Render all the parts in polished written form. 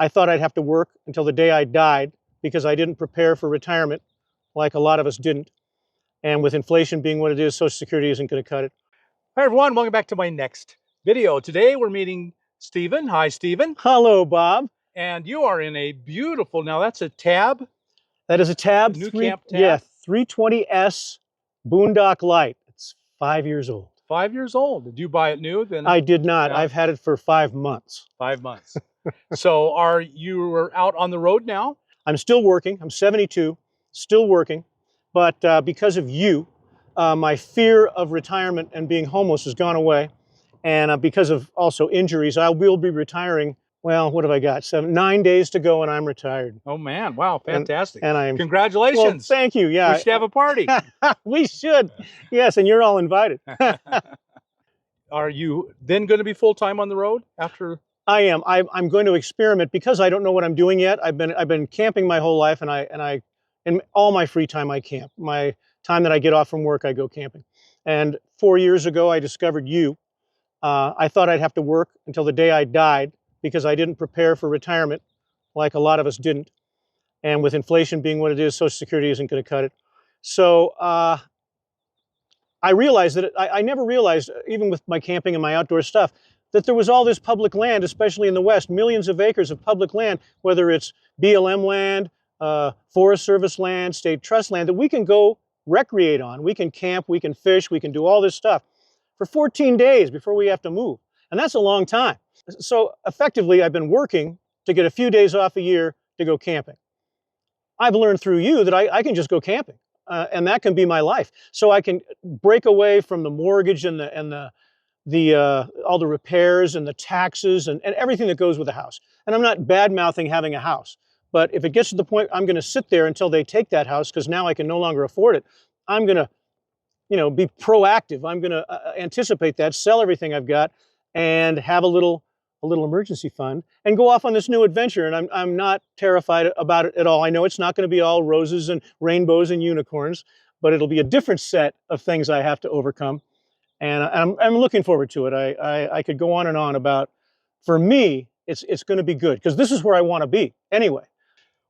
I thought I'd have to work until the day I died because I didn't prepare for retirement like a lot of us didn't. And with inflation being what it is, Social Security isn't going to cut it. Hi everyone, welcome back to my next video. Today we're meeting Stephen. Hi Stephen. Hello, Bob. And you are in a beautiful, now that's a TAB? That is a TAB. New camp TAB? Yeah, 320S Boondock Lite. It's 5 years old. 5 years old. Did you buy it new? Then I did not. Yeah. I've had it for 5 months. 5 months. So are you out on the road now? I'm still working. I'm 72, still working. But because of you, my fear of retirement and being homeless has gone away. And because of also injuries, I will be retiring. Well, what have I got? 9 days to go and I'm retired. Oh man, wow, fantastic. And I'm congratulations. Well, thank you. Yeah. We should have a party. We should. Yes, and you're all invited. Are you then going to be full-time on the road after? I am. I'm going to experiment because I don't know what I'm doing yet. I've been camping my whole life, and in all my free time I camp. My time that I get off from work, I go camping. And 4 years ago, I discovered you. I thought I'd have to work until the day I died because I didn't prepare for retirement like a lot of us didn't. And with inflation being what it is, Social Security isn't going to cut it. So I realized that I never realized, even with my camping and my outdoor stuff, that there was all this public land, especially in the West, millions of acres of public land, whether it's BLM land, Forest Service land, state trust land, that we can go recreate on. We can camp, we can fish, we can do all this stuff for 14 days before we have to move. And that's a long time. So effectively, I've been working to get a few days off a year to go camping. I've learned through you that I can just go camping, and that can be my life. So I can break away from the mortgage and all the repairs and the taxes and everything that goes with a house. And I'm not bad-mouthing having a house, but if it gets to the point I'm going to sit there until they take that house because now I can no longer afford it, I'm going to, be proactive. I'm going to anticipate that, sell everything I've got, and have a little emergency fund and go off on this new adventure. And I'm not terrified about it at all. I know it's not going to be all roses and rainbows and unicorns, but it'll be a different set of things I have to overcome. And I'm looking forward to it. I could go on and on about, for me, it's going to be good because this is where I want to be anyway.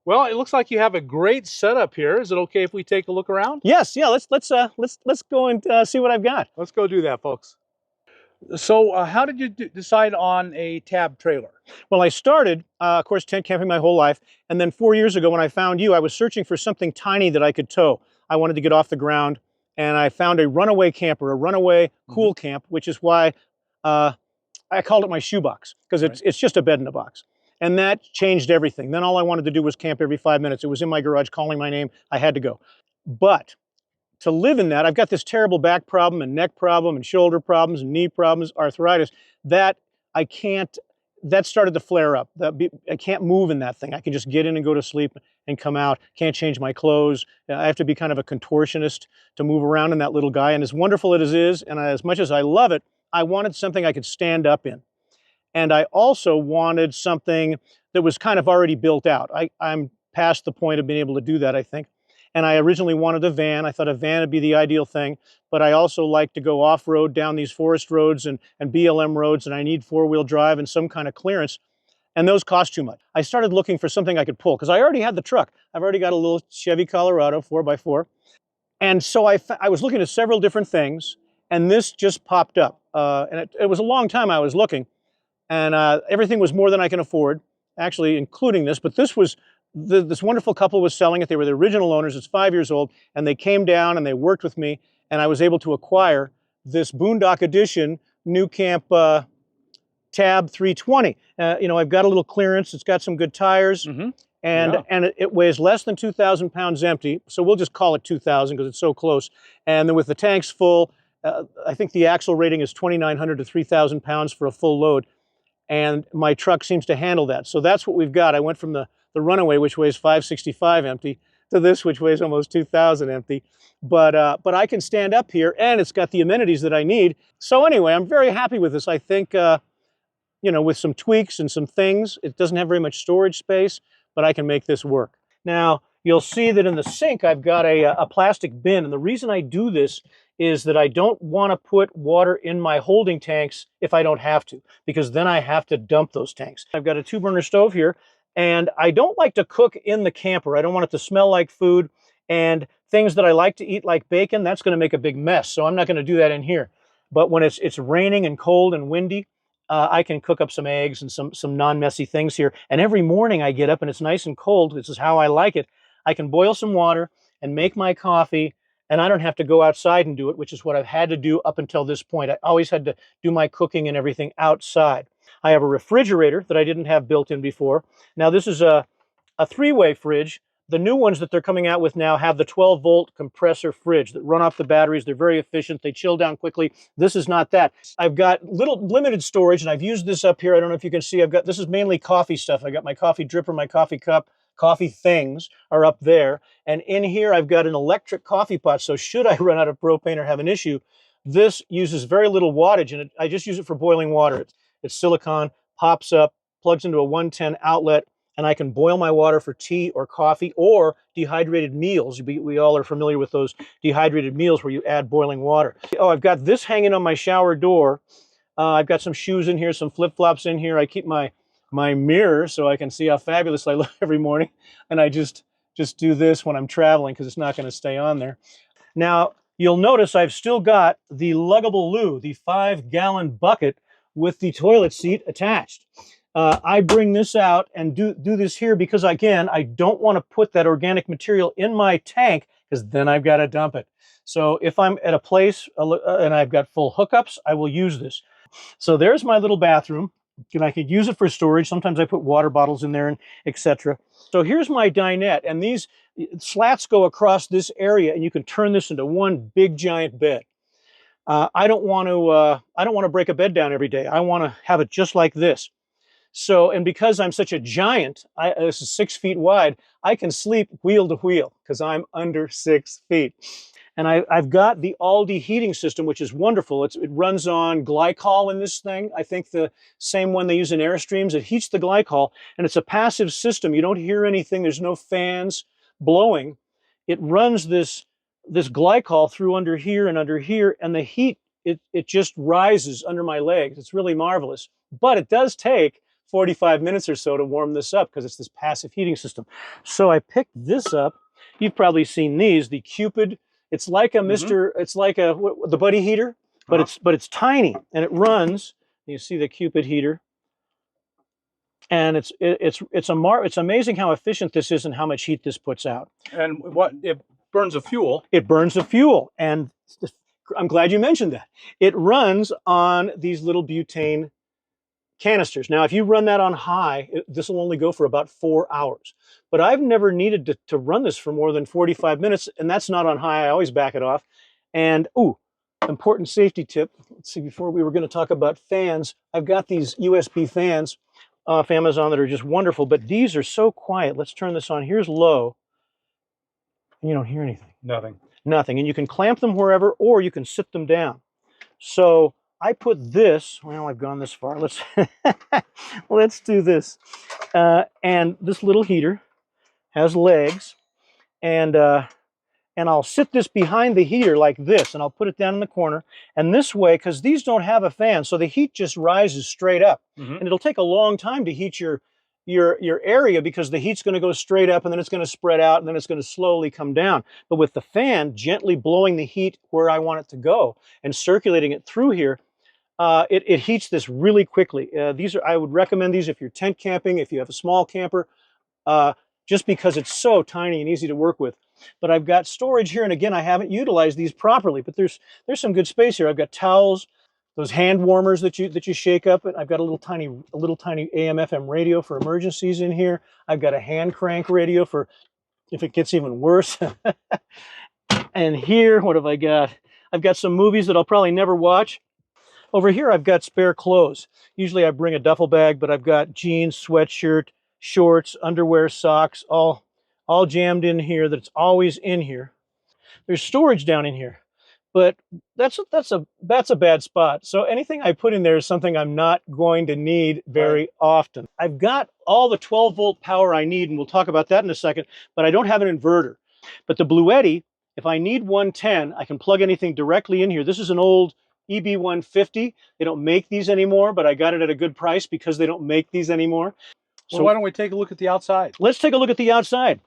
Well, it looks like you have a great setup here. Is it okay if we take a look around? Yes, yeah. Let's go and see what I've got. Let's go do that, folks. So how did you decide on a TAB trailer? Well, I started, of course, tent camping my whole life. And then 4 years ago when I found you, I was searching for something tiny that I could tow. I wanted to get off the ground. And I found a runaway camper, a runaway cool camp, which is why I called it my shoebox, because it's just a bed in a box. And that changed everything. Then all I wanted to do was camp every 5 minutes. It was in my garage calling my name. I had to go. But to live in that, I've got this terrible back problem and neck problem and shoulder problems and knee problems, arthritis, that started to flare up. I can't move in that thing. I can just get in and go to sleep and come out. Can't change my clothes. I have to be kind of a contortionist to move around in that little guy. And as wonderful as it is, and as much as I love it, I wanted something I could stand up in. And I also wanted something that was kind of already built out. I'm past the point of being able to do that, I think. And I originally wanted a van. I thought a van would be the ideal thing. But I also like to go off-road down these forest roads and BLM roads, and I need four-wheel drive and some kind of clearance. And those cost too much. I started looking for something I could pull, because I already had the truck. I've already got a little Chevy Colorado 4x4. And so I was looking at several different things, and this just popped up. And it was a long time I was looking. And everything was more than I can afford, actually, including this. But this was, this wonderful couple was selling it. They were the original owners. It's 5 years old. And they came down and they worked with me. And I was able to acquire this Boondock Edition New Camp TAB 320. I've got a little clearance. It's got some good tires. And it weighs less than 2,000 pounds empty. So we'll just call it 2,000 because it's so close. And then with the tanks full, I think the axle rating is 2,900 to 3,000 pounds for a full load. And my truck seems to handle that. So that's what we've got. I went from the Runaway, which weighs 565 empty, to this, which weighs almost 2,000 empty. But I can stand up here, and it's got the amenities that I need. So anyway, I'm very happy with this. I think, with some tweaks and some things, it doesn't have very much storage space, but I can make this work. Now, you'll see that in the sink, I've got a plastic bin. And the reason I do this is that I don't want to put water in my holding tanks if I don't have to, because then I have to dump those tanks. I've got a 2-burner stove here, And I don't like to cook in the camper. I don't want it to smell like food. And things that I like to eat, like bacon, that's going to make a big mess. So I'm not going to do that in here. But when it's raining and cold and windy, I can cook up some eggs and some non-messy things here. And every morning I get up and it's nice and cold. This is how I like it. I can boil some water and make my coffee, and I don't have to go outside and do it, which is what I've had to do up until this point. I always had to do my cooking and everything outside. I have a refrigerator that I didn't have built in before. Now this is a three-way fridge. The new ones that they're coming out with now have the 12-volt compressor fridge that run off the batteries. They're very efficient. They chill down quickly. This is not that. I've got little limited storage, and I've used this up here. I don't know if you can see. This is mainly coffee stuff. I got my coffee dripper, my coffee cup, coffee things are up there. And in here, I've got an electric coffee pot. So should I run out of propane or have an issue, this uses very little wattage, and I just use it for boiling water. It's silicone, pops up, plugs into a 110 outlet, and I can boil my water for tea or coffee or dehydrated meals. We all are familiar with those dehydrated meals where you add boiling water. Oh, I've got this hanging on my shower door. I've got some shoes in here, some flip-flops in here. I keep my mirror so I can see how fabulous I look every morning. And I just do this when I'm traveling because it's not going to stay on there. Now, you'll notice I've still got the Luggable Loo, the 5-gallon bucket with the toilet seat attached. I bring this out and do this here because, again, I don't want to put that organic material in my tank because then I've got to dump it. So if I'm at a place and I've got full hookups, I will use this. So there's my little bathroom, and I could use it for storage. Sometimes I put water bottles in there and etc. So here's my dinette, and these slats go across this area, and you can turn this into one big giant bed. I don't want to break a bed down every day. I want to have it just like this. So, and because I'm such a giant, this is 6 feet wide, I can sleep wheel to wheel because I'm under 6 feet. And I've got the Aldi heating system, which is wonderful. It runs on glycol in this thing. I think the same one they use in Airstreams. It heats the glycol, and it's a passive system. You don't hear anything. There's no fans blowing. It runs this glycol through under here, and the heat, it just rises under my legs. It's really marvelous. But it does take 45 minutes or so to warm this up because it's this passive heating system. So I picked this up. You've probably seen these, the Cupid. It's like a it's like the Buddy heater, but it's tiny, and it runs. You see the Cupid heater, and it's amazing how efficient this is and how much heat this puts out. And it burns the fuel. It burns the fuel, and I'm glad you mentioned that. It runs on these little butane canisters. Now, if you run that on high, this will only go for about 4 hours. But I've never needed to run this for more than 45 minutes, and that's not on high. I always back it off. And, important safety tip. Let's see, before we were going to talk about fans, I've got these USB fans off Amazon that are just wonderful, but these are so quiet. Let's turn this on. Here's low, and you don't hear anything. Nothing. And you can clamp them wherever, or you can sit them down. So I put this, well, I've gone this far. Let's do this. And this little heater has legs, and I'll sit this behind the heater like this, and I'll put it down in the corner. And this way, because these don't have a fan, so the heat just rises straight up. And it'll take a long time to heat your area because the heat's going to go straight up, and then it's going to spread out, and then it's going to slowly come down. But with the fan gently blowing the heat where I want it to go and circulating it through here, it heats this really quickly. I would recommend these if you're tent camping, if you have a small camper, just because it's so tiny and easy to work with. But I've got storage here, and again, I haven't utilized these properly, but there's some good space here. I've got towels, those hand warmers that you shake up, and I've got a little tiny AM/FM radio for emergencies in here. I've got a hand crank radio for if it gets even worse. And here, what have I got? I've got some movies that I'll probably never watch. Over here, I've got spare clothes. Usually I bring a duffel bag, but I've got jeans, sweatshirt, shorts, underwear, socks, all jammed in here. That's always in here. There's storage down in here, but that's a bad spot. So anything I put in there is something I'm not going to need very often. I've got all the 12-volt power I need, and we'll talk about that in a second, but I don't have an inverter. But the Bluetti, if I need 110, I can plug anything directly in here. This is an old EB150. They don't make these anymore, but I got it at a good price because they don't make these anymore. So why don't we take a look at the outside? Let's take a look at the outside.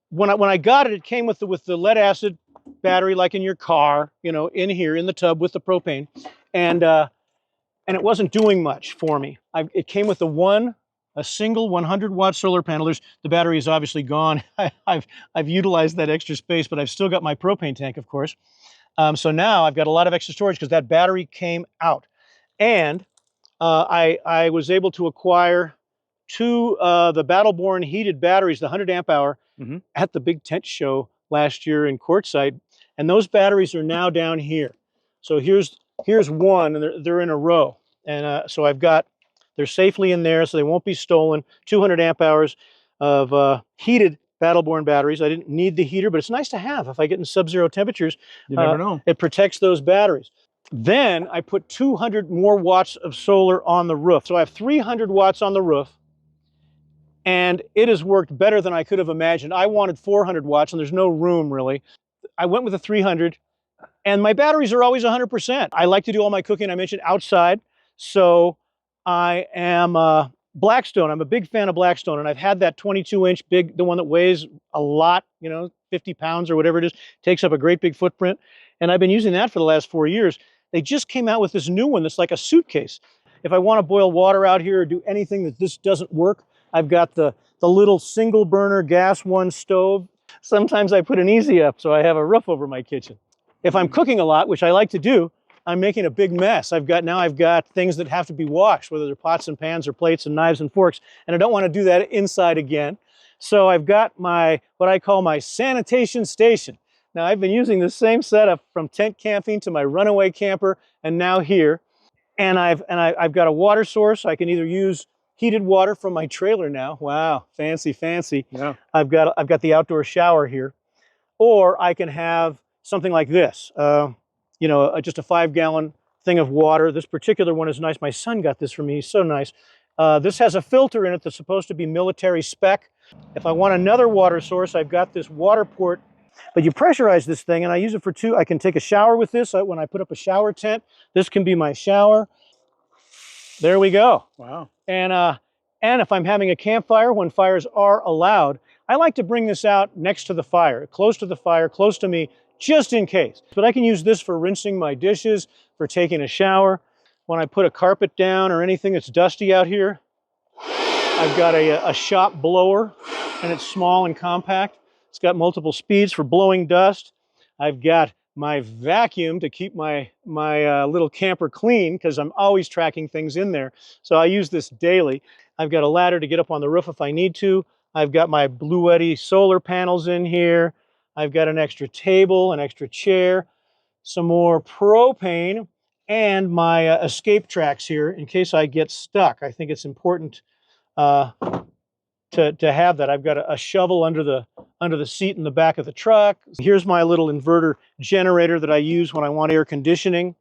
When I got it, it came with the lead acid battery, like in your car, you know, in here in the tub with the propane, and it wasn't doing much for me. It came with a single 100-watt solar panel. The battery is obviously gone. I've utilized that extra space, but I've still got my propane tank, of course. So now I've got a lot of extra storage because that battery came out, and I was able to acquire two the Battleborn heated batteries, the 100 amp hour, at the big tent show last year in Quartzsite, and those batteries are now down here. So here's one, and they're in a row, and so they're safely in there, so they won't be stolen. 200 amp hours of heated Battleborn batteries. I didn't need the heater, but it's nice to have if I get in sub-zero temperatures. You never know. It protects those batteries. Then I put 200 more watts of solar on the roof. So I have 300 watts on the roof, and it has worked better than I could have imagined. I wanted 400 watts, and there's no room really. I went with the 300, and my batteries are always 100%. I like to do all my cooking, I mentioned, outside. So I am Blackstone. I'm a big fan of Blackstone, and I've had that 22-inch big, the one that weighs a lot, you know, 50 pounds or whatever it is, takes up a great big footprint. And I've been using that for the last 4 years. They just came out with this new one that's like a suitcase. If I want to boil water out here or do anything that this doesn't work, I've got the little single burner GasOne stove. Sometimes I put an easy up so I have a roof over my kitchen. If I'm cooking a lot, which I like to do, I'm making a big mess. I've got things that have to be washed, whether they're pots and pans or plates and knives and forks, and I don't want to do that inside again. So I've got what I call my sanitation station. Now I've been using the same setup from tent camping to my runaway camper and now here. And I've got a water source. I can either use heated water from my trailer now. Wow, fancy, fancy. Yeah. I've got the outdoor shower here. Or I can have something like this. You know, just a 5-gallon thing of water. This particular one is nice. My son got this for me. He's so nice. This has a filter in it that's supposed to be military spec. If I want another water source, I've got this water port. But you pressurize this thing, and I use it for two. I can take a shower with this when I put up a shower tent. This can be my shower. There we go. Wow. And if I'm having a campfire, when fires are allowed, I like to bring this out next to the fire, close to the fire, close to me, just in case. But I can use this for rinsing my dishes, for taking a shower. When I put a carpet down or anything that's dusty out here, I've got a shop blower, and it's small and compact. It's got multiple speeds for blowing dust. I've got my vacuum to keep my little camper clean, because I'm always tracking things in there. So I use this daily. I've got a ladder to get up on the roof if I need to. I've got my Bluetti solar panels in here. I've got an extra table, an extra chair, some more propane, and my escape tracks here in case I get stuck. I think it's important to have that. I've got a shovel under the seat in the back of the truck. Here's my little inverter generator that I use when I want air conditioning.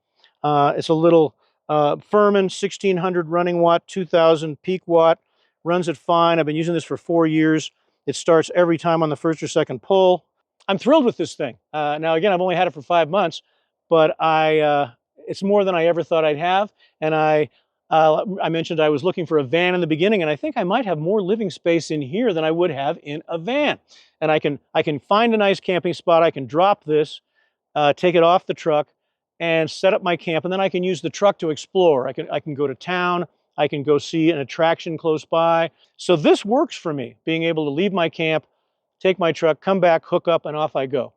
It's a little Firman 1600 running watt, 2000 peak watt. Runs it fine. I've been using this for 4 years. It starts every time on the first or second pull. I'm thrilled with this thing. Now again, I've only had it for 5 months, but it's more than I ever thought I'd have. And I mentioned I was looking for a van in the beginning, and I think I might have more living space in here than I would have in a van. And I can find a nice camping spot. I can drop this, take it off the truck, and set up my camp. And then I can use the truck to explore. I can go to town. I can go see an attraction close by. So this works for me, being able to leave my camp, take my truck, come back, hook up, and off I go.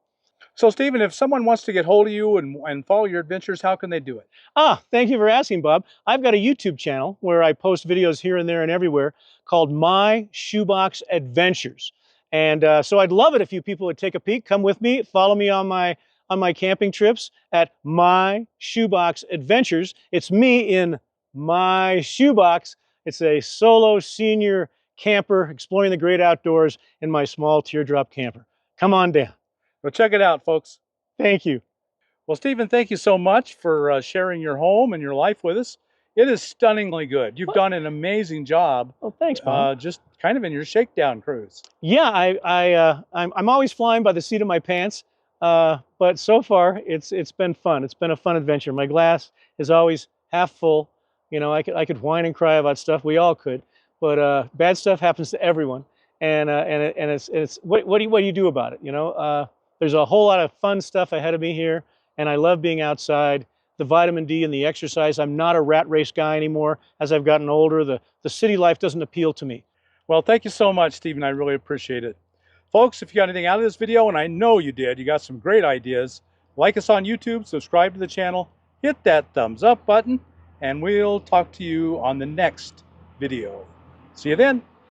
So, Stephen, if someone wants to get hold of you and follow your adventures, how can they do it? Thank you for asking, Bob. I've got a YouTube channel where I post videos here and there and everywhere called My Shoebox Adventures. And so I'd love it if you people would take a peek, come with me, follow me on my camping trips at My Shoebox Adventures. It's me in my shoebox. It's a solo senior camper exploring the great outdoors in my small teardrop camper. Come on down. Well, check it out, folks. Thank you. Well, Stephen, thank you so much for sharing your home and your life with us. It is stunningly good. You've done an amazing job. Oh, thanks, Bob. Just kind of in your shakedown cruise. Yeah, I'm always flying by the seat of my pants, but so far it's been fun. It's been a fun adventure. My glass is always half full. You know, I could whine and cry about stuff. We all could, but bad stuff happens to everyone, and it's what do you do about it? You know, there's a whole lot of fun stuff ahead of me here, and I love being outside. The vitamin D and the exercise. I'm not a rat race guy anymore. As I've gotten older, the city life doesn't appeal to me. Well, thank you so much, Stephen. I really appreciate it. Folks, if you got anything out of this video, and I know you did, you got some great ideas, like us on YouTube, subscribe to the channel, hit that thumbs up button, and we'll talk to you on the next video. See you then.